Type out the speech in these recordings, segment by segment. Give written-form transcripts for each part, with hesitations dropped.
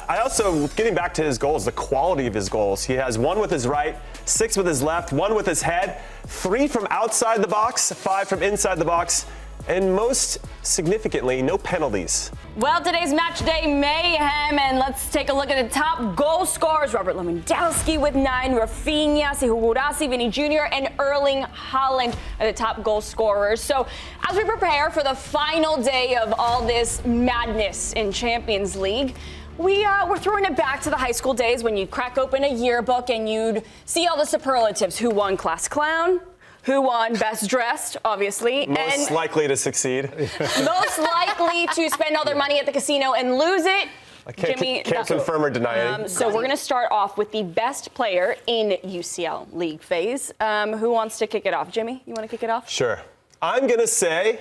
I also, getting back to his goals, the quality of his goals. He has 1 with his right, 6 with his left, 1 with his head, 3 from outside the box, 5 from inside the box, and most significantly, no penalties. Well, today's match day mayhem, and let's take a look at the top goal scorers. Robert Lewandowski with 9, Raphina, Golazo, Vinny Jr., and Erling Haaland are the top goal scorers. So as we prepare for the final day of all this madness in Champions League, we're throwing it back to the high school days when you'd crack open a yearbook and you'd see all the superlatives. Who won class clown? Who won best dressed, obviously. Most likely to succeed. Most likely to spend all their money at the casino and lose it. I can't confirm or deny it. So we're going to start off with the best player in UCL League Phase. Who wants to kick it off? Jimmy, you want to kick it off? Sure. I'm going to say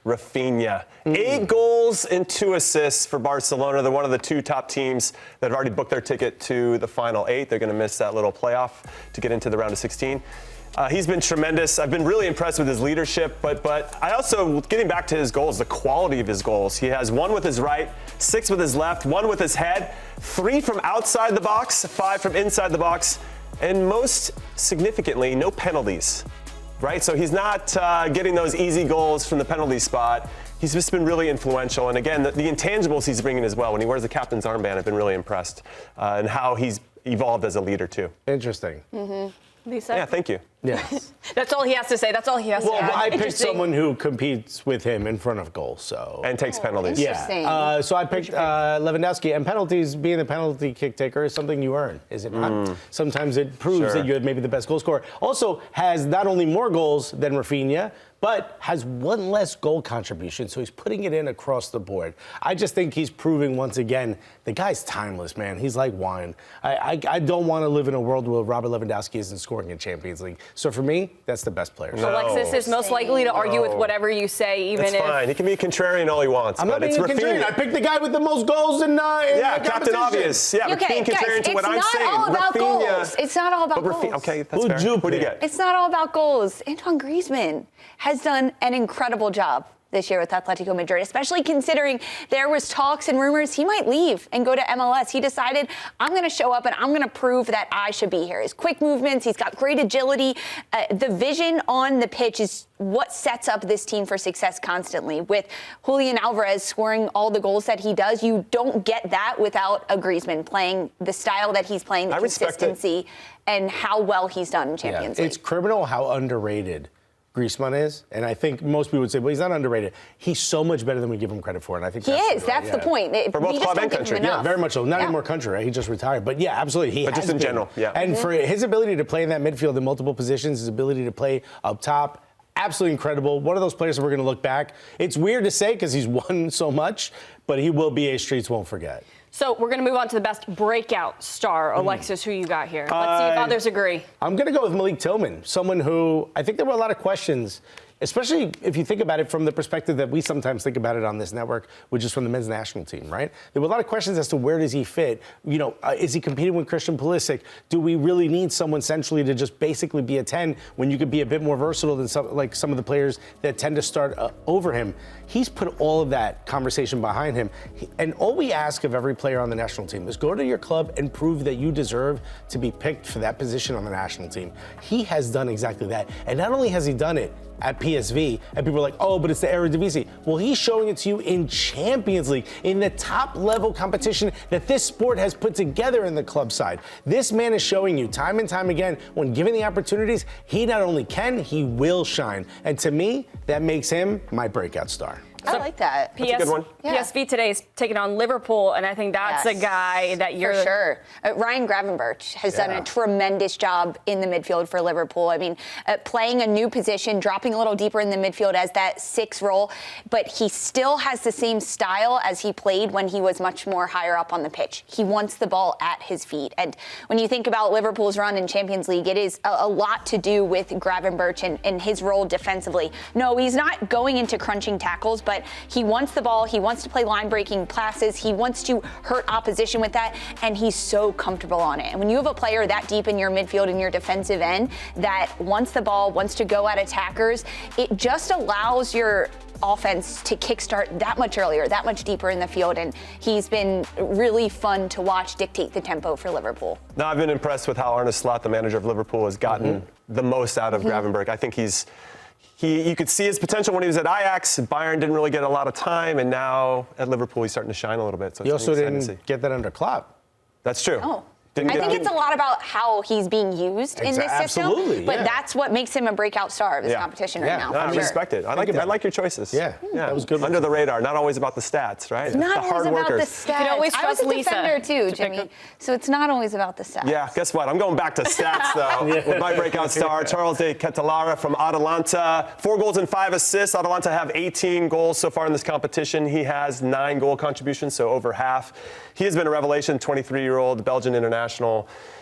Raphina. 8 goals and 2 assists for Barcelona. They're one of the 2 top teams that have already booked their ticket to the final 8. They're going to miss that little playoff to get into the round of 16. He's been tremendous. I've been really impressed with his leadership, but I also, getting back to his goals, the quality of his goals. He has 1 with his right, 6 with his left, 1 with his head, 3 from outside the box, 5 from inside the box, and most significantly, no penalties. Right? So he's not getting those easy goals from the penalty spot. He's just been really influential. And again, the intangibles he's bringing as well. When he wears the captain's armband, I've been really impressed. And how he's evolved as a leader, too. Interesting. Lisa? Yeah, thank you. Yes. That's all he has to say. That's all he has to add. Well, I picked someone who competes with him in front of goal, so. And takes penalties. Yeah. So I picked Lewandowski, and penalties, being the penalty kick taker, is something you earn, is it not? Sometimes it proves that you're maybe the best goal scorer. Also has not only more goals than Raphina, but has 1 less goal contribution, so he's putting it in across the board. I just think he's proving once again, the guy's timeless, man. He's like wine. I don't want to live in a world where Robert Lewandowski isn't scoring in Champions League. So for me, that's the best player. No. Alexis is most likely to argue with whatever you say, even if... It's fine. He can be a contrarian all he wants, I'm not being a contrarian. I picked the guy with the most goals in yeah, Captain Obvious. Yeah, okay, being contrarian to what I'm saying. It's not all about goals. It's not all about goals. Okay, that's fair. Who do you get? It's not all about goals. Antoine Griezmann has done an incredible job this year with Atletico Madrid, especially considering there was talks and rumors he might leave and go to MLS. He decided, I'm going to show up and I'm going to prove that I should be here. His quick movements, he's got great agility. The vision on the pitch is what sets up this team for success constantly. With Julian Alvarez scoring all the goals that he does, you don't get that without a Griezmann playing the style that he's playing, the consistency, and how well he's done in Champions League. It's criminal how underrated Griezmann is, and I think most people would say, well, he's not underrated. He's so much better than we give him credit for, and I think he is. That's the point. For both club and country. Yeah, very much so. Not anymore country, right? He just retired. But yeah, absolutely. But just in general, yeah. And for his ability to play in that midfield in multiple positions, his ability to play up top, absolutely incredible. One of those players that we're going to look back. It's weird to say because he's won so much, but he will be a streets won't forget. So we're going to move on to the best breakout star. Alexis, who you got here? Let's see if others agree. I'm going to go with Malik Tillman, someone who I think there were a lot of questions, especially if you think about it from the perspective that we sometimes think about it on this network, which is from the men's national team, right? There were a lot of questions as to where does he fit? You know, is he competing with Christian Pulisic? Do we really need someone centrally to just basically be a 10 when you could be a bit more versatile than some of the players that tend to start over him? He's put all of that conversation behind him. And all we ask of every player on the national team is go to your club and prove that you deserve to be picked for that position on the national team. He has done exactly that. And not only has he done it at PSV, and people are like, oh, but it's the Eredivisie. Well, he's showing it to you in Champions League, in the top level competition that this sport has put together in the club side. This man is showing you time and time again, when given the opportunities, he not only can, he will shine. And to me, that makes him my breakout star. I like that. That's a good one. PSV today is taking on Liverpool, and I think that's a guy that you're... For sure. Ryan Gravenberch has done a tremendous job in the midfield for Liverpool. I mean, playing a new position, dropping a little deeper in the midfield as that 6 role, but he still has the same style as he played when he was much more higher up on the pitch. He wants the ball at his feet. And when you think about Liverpool's run in Champions League, it is a lot to do with Gravenberch and his role defensively. No, he's not going into crunching tackles, but but he wants the ball. He wants to play line-breaking passes. He wants to hurt opposition with that, and he's so comfortable on it. And when you have a player that deep in your midfield and your defensive end that wants the ball, wants to go at attackers, it just allows your offense to kickstart that much earlier, that much deeper in the field, and he's been really fun to watch dictate the tempo for Liverpool. No, I've been impressed with how Arne Slot, the manager of Liverpool, has gotten the most out of Gravenberch. I think you could see his potential when he was at Ajax. Bayern didn't really get a lot of time, and now at Liverpool he's starting to shine a little bit. So He also didn't get that under Klopp. That's true. Oh. I think it's a lot about how he's being used in this system. Absolutely, but that's what makes him a breakout star of this competition right now. No, I for sure. respect it. I like your choices. Yeah, that was good. Under the radar, not always about the stats, right? It's not always about the stats. You can always I was trust a Lisa defender too, to Jimmy. So it's not always about the stats. Yeah, guess what? I'm going back to stats, though, with my breakout star, Charles de Ketelaere from Atalanta. 4 goals and 5 assists. Atalanta have 18 goals so far in this competition. He has 9 goal contributions, so over half. He has been a revelation, 23-year-old Belgian international.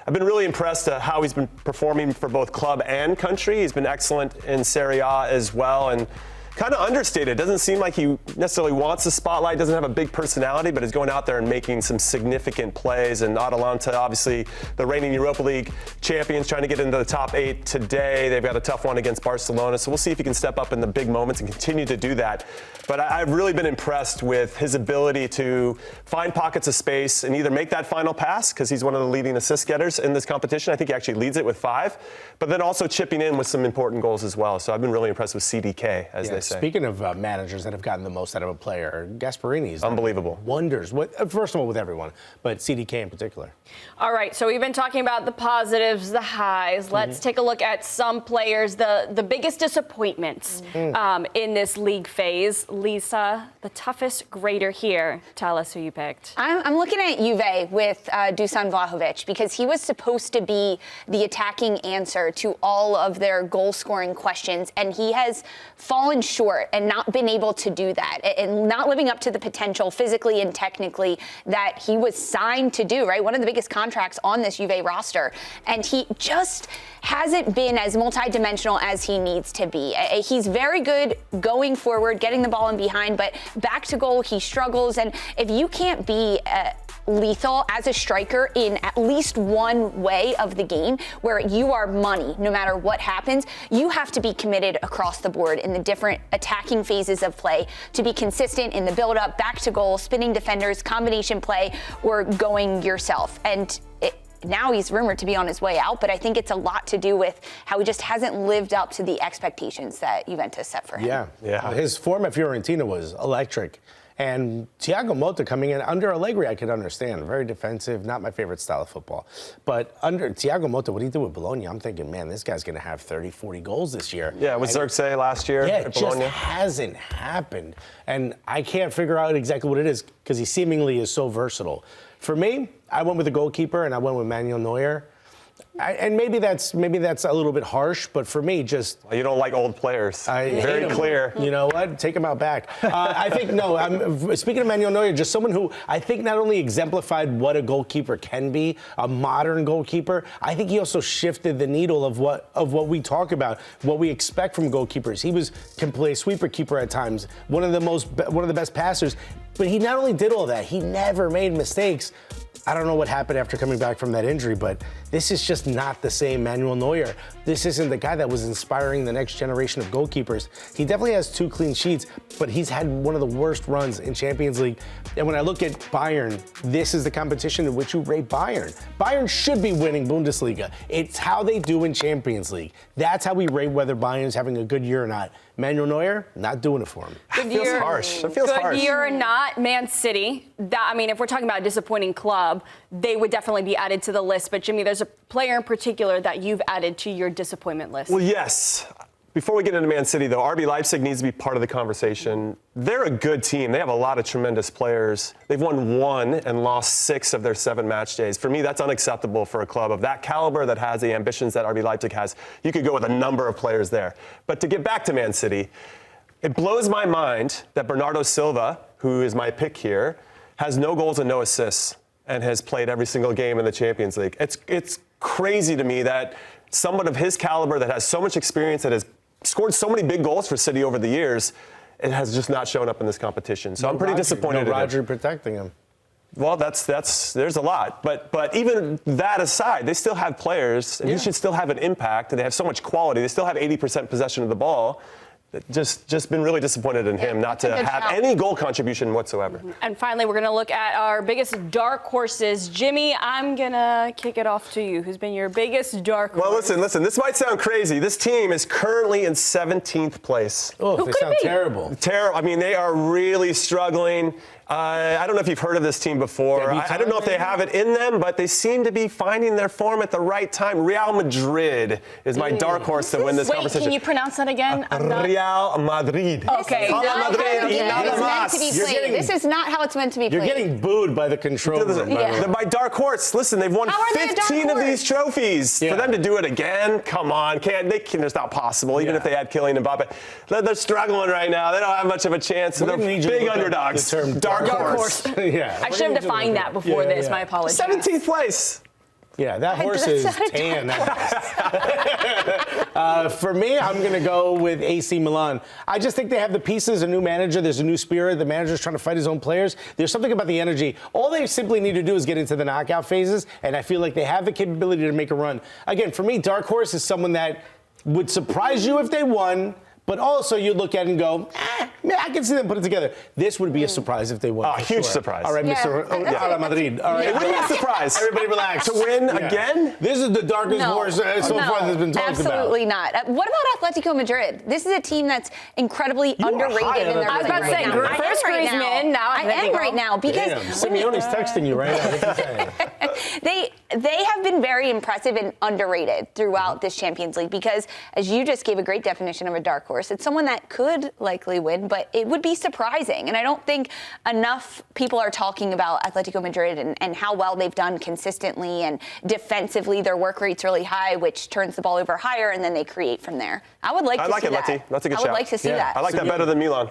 I've been really impressed at how he's been performing for both club and country. He's been excellent in Serie A as well, and kind of understated. Doesn't seem like he necessarily wants the spotlight, doesn't have a big personality, but is going out there and making some significant plays. And Atalanta, obviously, the reigning Europa League champions, trying to get into the top 8 today. They've got a tough one against Barcelona, so we'll see if he can step up in the big moments and continue to do that. But I've really been impressed with his ability to find pockets of space and either make that final pass, because he's one of the leading assist getters in this competition. I think he actually leads it with 5, but then also chipping in with some important goals as well. So I've been really impressed with CDK, as they say. Speaking of managers that have gotten the most out of a player, Gasparini's unbelievable. Wonders. First of all, with everyone, but CDK in particular. All right, so we've been talking about the positives, the highs. Let's take a look at some players, the biggest disappointments in this league phase. Lisa, the toughest grader here. Tell us who you picked. I'm looking at Juve with Dušan Vlahović, because he was supposed to be the attacking answer to all of their goal-scoring questions, and he has fallen short and not been able to do that, and not living up to the potential physically and technically that he was signed to do, right? One of the biggest contracts on this Juve roster, and he just hasn't been as multidimensional as he needs to be. He's very good going forward, getting the ball in behind, but back to goal, he struggles. And if you can't be lethal as a striker in at least one way of the game where you are money, no matter what happens, you have to be committed across the board in the different attacking phases of play to be consistent in the build-up, back to goal, spinning defenders, combination play, or going yourself. And now he's rumored to be on his way out, but I think it's a lot to do with how he just hasn't lived up to the expectations that Juventus set for him. Yeah. His form at Fiorentina was electric. And Thiago Motta coming in under Allegri, I could understand. Very defensive, not my favorite style of football. But under Thiago Motta, what he did with Bologna, I'm thinking, man, this guy's going to have 30, 40 goals this year. Yeah, with Xerxes last year Yeah, at it just Bologna. hasn't happened. And I can't figure out exactly what it is, because he seemingly is so versatile. For me, I went with the goalkeeper, and I went with Manuel Neuer. And maybe that's a little bit harsh, but for me, just You don't like old players. Very clear. You know what? Take him out back. I think speaking of Manuel Neuer, just someone who I think not only exemplified what a goalkeeper can be, a modern goalkeeper. I think he also shifted the needle of what we talk about, what we expect from goalkeepers. He can play sweeper keeper at times, one of the best passers. But he not only did all that, he never made mistakes. I don't know what happened after coming back from that injury, but this is just not the same Manuel Neuer. This isn't the guy that was inspiring the next generation of goalkeepers. He definitely has 2 clean sheets, but he's had one of the worst runs in Champions League. And when I look at Bayern, this is the competition in which you rate Bayern. Bayern should be winning Bundesliga. It's how they do in Champions League. That's how we rate whether Bayern's having a good year or not. Manuel Neuer, not doing it for him. It feels harsh. It feels harsh. Good year or not, Man City. If we're talking about a disappointing club, they would definitely be added to the list. But Jimmy, there's a player in particular that you've added to your disappointment list. Well, yes. Before we get into Man City, though, RB Leipzig needs to be part of the conversation. They're a good team. They have a lot of tremendous players. They've won 1 and lost 6 of their 7 match days. For me, that's unacceptable for a club of that caliber that has the ambitions that RB Leipzig has. You could go with a number of players there. But to get back to Man City, it blows my mind that Bernardo Silva, who is my pick here, has no goals and no assists and has played every single game in the Champions League. It's crazy to me that someone of his caliber that has so much experience, that has scored so many big goals for City over the years, it has just not shown up in this competition. So I'm pretty disappointed. No Rodri protecting him. Well, there's a lot, but even that aside, they still have players, and he should still have an impact. And they have so much quality. They still have 80% possession of the ball. Just been really disappointed in him not to have any goal contribution whatsoever. And finally, we're going to look at our biggest dark horses. Jimmy, I'm going to kick it off to you. Who's been your biggest dark horse? Well, listen. This might sound crazy. This team is currently in 17th place. Oh, they sound terrible. Terrible. I mean, they are really struggling. I don't know if you've heard of this team before. I don't know if they have it in them, but they seem to be finding their form at the right time. Real Madrid is my dark horse to win this conversation. Can you pronounce that again? Real Madrid. Okay. This is not how it's meant to be played. You're getting booed by the control room. They're my dark horse. Listen, they've won 15 of these trophies. Yeah. For them to do it again, come on. It's not possible, even if they had Kylian Mbappe. They're struggling right now. They don't have much of a chance. They're big underdogs. Dark horse. Yeah. I should have defined that before this. My apologies. 17th place. Yeah, that horse is tan. For me, I'm going to go with AC Milan. I just think they have the pieces, a new manager, there's a new spirit. The manager's trying to fight his own players. There's something about the energy. All they simply need to do is get into the knockout phases, and I feel like they have the capability to make a run. Again, for me, dark horse is someone that would surprise you if they won, but also you look at it and go, I can see them put it together. This would be a surprise if they won. Oh, huge surprise. All right, Mr. Real Madrid. All right, It would be a surprise. Everybody relax. To win again? This is the darkest horse so far that's been talked about. Absolutely not. What about Atletico Madrid? This is a team that's incredibly underrated in their I was about to say, first Griezmann, now I am right now because Simeone's texting you right now. What's he saying? They have been very impressive and underrated throughout this Champions League because, as you just gave a great definition of a dark horse, it's someone that could likely win, but it would be surprising. And I don't think enough people are talking about Atletico Madrid and how well they've done consistently and defensively. Their work rate's really high, which turns the ball over higher, and then they create from there. I would like to see that. Letty. That's a good shout. I would like to see that. I like that better than Milan.